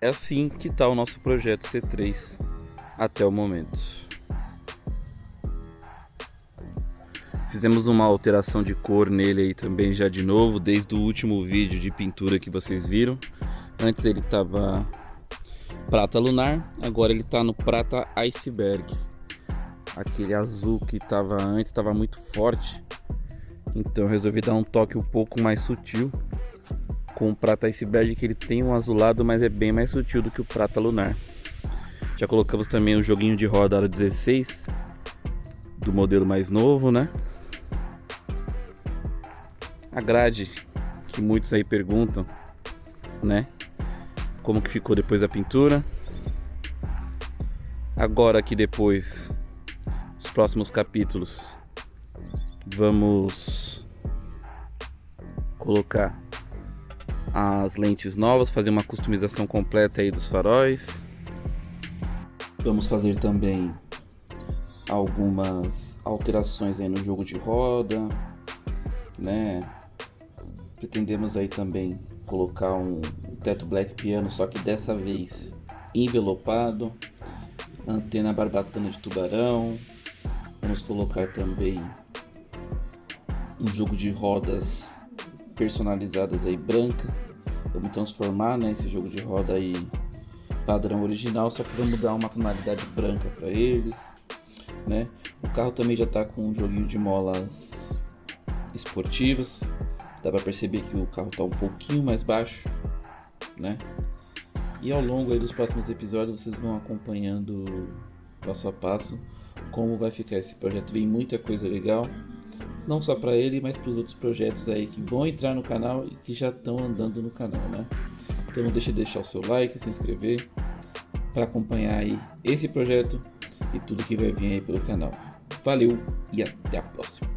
é assim que está o nosso projeto C3 até o momento. Fizemos uma alteração de cor nele aí também já de novo, desde o último vídeo de pintura que vocês viram. Antes ele estava prata lunar, agora ele está no prata iceberg. Aquele azul que estava antes estava muito forte, então eu resolvi dar um toque um pouco mais sutil com o prata iceberg, que ele tem um azulado, mas é bem mais sutil do que o prata lunar. Já colocamos também um joguinho de roda aro 16 do modelo mais novo, né? A grade, que muitos aí perguntam, né? Como que ficou depois da pintura. Agora aqui depois, os próximos capítulos, vamos colocar as lentes novas, fazer uma customização completa aí dos faróis. Vamos fazer também algumas alterações aí no jogo de roda, né? Pretendemos aí também colocar um teto black piano, só que dessa vez envelopado, antena barbatana de tubarão. Vamos colocar também um jogo de rodas personalizadas aí branca. Vamos transformar, né, esse jogo de roda aí padrão original, só que vamos dar uma tonalidade branca para eles, né? O carro também já está com um joguinho de molas esportivas. Dá para perceber que o carro está um pouquinho mais baixo, né? E ao longo aí dos próximos episódios vocês vão acompanhando passo a passo como vai ficar esse projeto. Vem muita coisa legal, não só para ele, mas para os outros projetos aí que vão entrar no canal e que já estão andando no canal, né? Então não deixe de deixar o seu like, se inscrever para acompanhar aí esse projeto e tudo que vai vir aí pelo canal. Valeu e até a próxima!